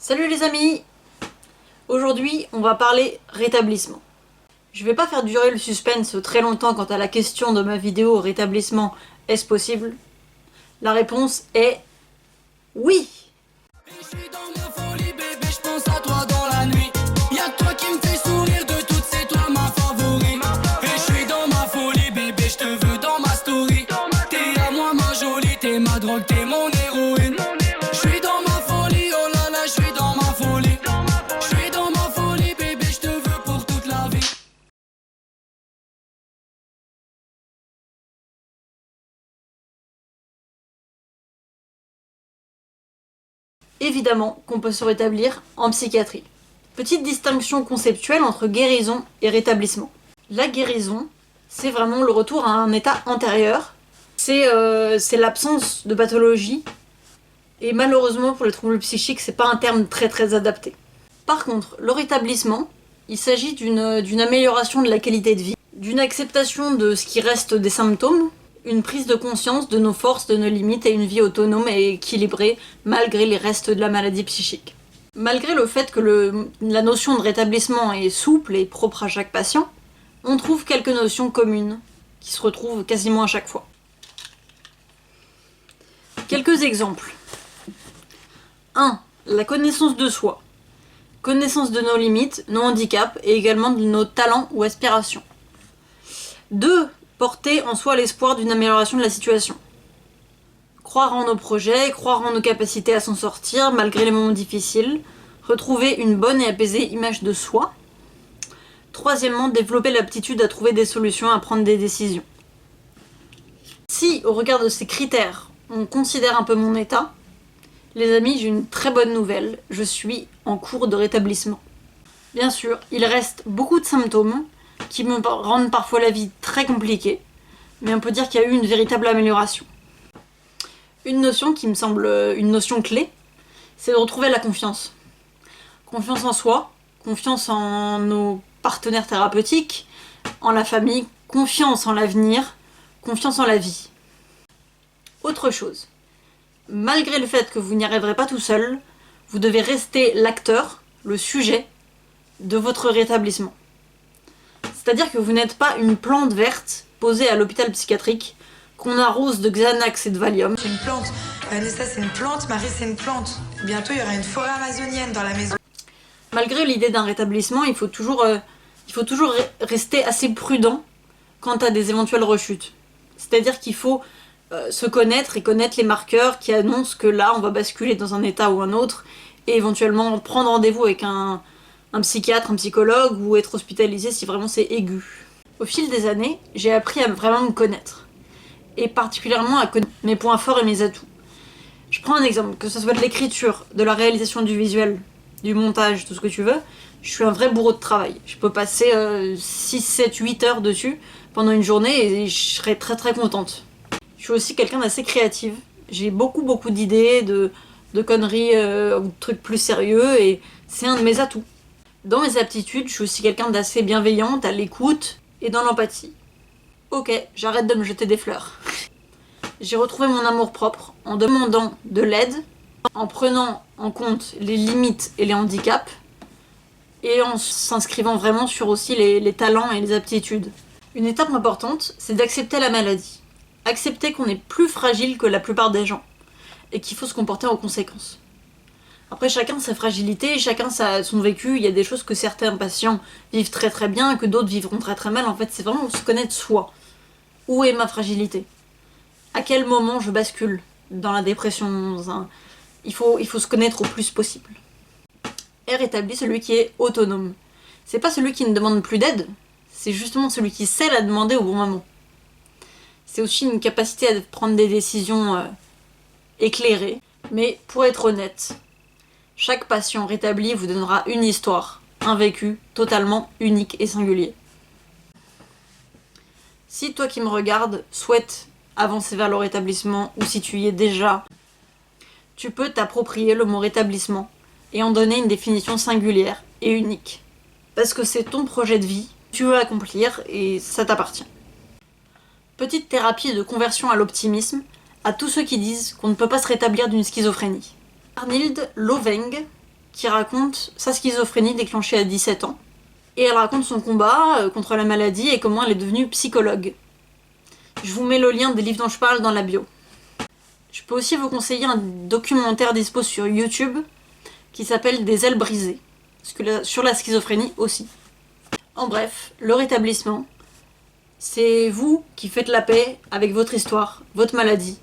Salut les amis! Aujourd'hui, on va parler rétablissement. Je vais pas faire durer le suspense très longtemps quant à la question de ma vidéo rétablissement, est-ce possible? La réponse est oui! Je suis dans ma folie bébé, je pense à toi dans la nuit. Y'a que toi qui me fais sourire, de toutes c'est toi ma favori. Et je suis dans ma folie bébé, je te veux dans ma story. T'es à moi ma jolie, t'es ma drogue, t'es mon héroïne. Je suis dans ma folie, oh là là, je suis dans ma folie. Je suis dans ma folie bébé, je te veux pour toute la vie. Évidemment qu'on peut se rétablir en psychiatrie. Petite distinction conceptuelle entre guérison et rétablissement. La guérison, c'est vraiment le retour à un état antérieur. C'est l'absence de pathologie. Et malheureusement pour les troubles psychiques, c'est pas un terme très adapté. Par contre, le rétablissement, il s'agit d'une amélioration de la qualité de vie, d'une acceptation de ce qui reste des symptômes, une prise de conscience de nos forces, de nos limites et une vie autonome et équilibrée malgré les restes de la maladie psychique. Malgré le fait que la notion de rétablissement est souple et propre à chaque patient, on trouve quelques notions communes qui se retrouvent quasiment à chaque fois. Quelques exemples. 1. La connaissance de soi. Connaissance de nos limites, nos handicaps et également de nos talents ou aspirations. 2. Porter en soi l'espoir d'une amélioration de la situation. Croire en nos projets, croire en nos capacités à s'en sortir malgré les moments difficiles, retrouver une bonne et apaisée image de soi. 3. Développer l'aptitude à trouver des solutions, à prendre des décisions. Si, au regard de ces critères, on considère un peu mon état, les amis, j'ai une très bonne nouvelle, je suis en cours de rétablissement. Bien sûr, il reste beaucoup de symptômes qui me rendent parfois la vie très compliquée, mais on peut dire qu'il y a eu une véritable amélioration. Une notion qui me semble une notion clé, c'est de retrouver la confiance. Confiance en soi, confiance en nos partenaires thérapeutiques, en la famille, confiance en l'avenir, confiance en la vie. Autre chose. Malgré le fait que vous n'y arriverez pas tout seul, vous devez rester l'acteur, le sujet de votre rétablissement. C'est-à-dire que vous n'êtes pas une plante verte posée à l'hôpital psychiatrique qu'on arrose de Xanax et de Valium. C'est une plante. Vanessa, c'est une plante. Marie, c'est une plante. Bientôt, il y aura une forêt amazonienne dans la maison. Malgré l'idée d'un rétablissement, il faut toujours rester assez prudent quant à des éventuelles rechutes. C'est-à-dire qu'il faut se connaître et connaître les marqueurs qui annoncent que là, on va basculer dans un état ou un autre et éventuellement prendre rendez-vous avec un psychiatre, un psychologue ou être hospitalisé si vraiment c'est aigu. Au fil des années, j'ai appris à vraiment me connaître et particulièrement à connaître mes points forts et mes atouts. Je prends un exemple, que ce soit de l'écriture, de la réalisation du visuel, du montage, tout ce que tu veux, je suis un vrai bourreau de travail. Je peux passer 6, 7, 8 heures dessus pendant une journée et je serai très contente. Je suis aussi quelqu'un d'assez créative. J'ai beaucoup d'idées, de conneries, de trucs plus sérieux et c'est un de mes atouts. Dans mes aptitudes, je suis aussi quelqu'un d'assez bienveillante, à l'écoute et dans l'empathie. Ok, j'arrête de me jeter des fleurs. J'ai retrouvé mon amour-propre en demandant de l'aide, en prenant en compte les limites et les handicaps, et en s'inscrivant vraiment sur aussi les talents et les aptitudes. Une étape importante, c'est d'accepter la maladie. Accepter qu'on est plus fragile que la plupart des gens, et qu'il faut se comporter en conséquence. Après, chacun sa fragilité, chacun son vécu, il y a des choses que certains patients vivent très bien, et que d'autres vivront très mal. En fait, c'est vraiment se connaître soi. Où est ma fragilité? À quel moment je bascule dans la dépression? Il faut se connaître au plus possible. Est rétabli celui qui est autonome. C'est pas celui qui ne demande plus d'aide, c'est justement celui qui sait la demander au bon moment. C'est aussi une capacité à prendre des décisions éclairées. Mais pour être honnête, chaque patient rétabli vous donnera une histoire, un vécu totalement unique et singulier. Si toi qui me regardes souhaites avancer vers le rétablissement ou si tu y es déjà, tu peux t'approprier le mot rétablissement et en donner une définition singulière et unique. Parce que c'est ton projet de vie, tu veux accomplir et ça t'appartient. Petite thérapie de conversion à l'optimisme à tous ceux qui disent qu'on ne peut pas se rétablir d'une schizophrénie. Arnild Loveng qui raconte sa schizophrénie déclenchée à 17 ans. Et elle raconte son combat contre la maladie et comment elle est devenue psychologue. Je vous mets le lien des livres dont je parle dans la bio. Je peux aussi vous conseiller un documentaire dispo sur YouTube qui s'appelle Des ailes brisées, sur la schizophrénie aussi. En bref, le rétablissement, c'est vous qui faites la paix avec votre histoire, votre maladie,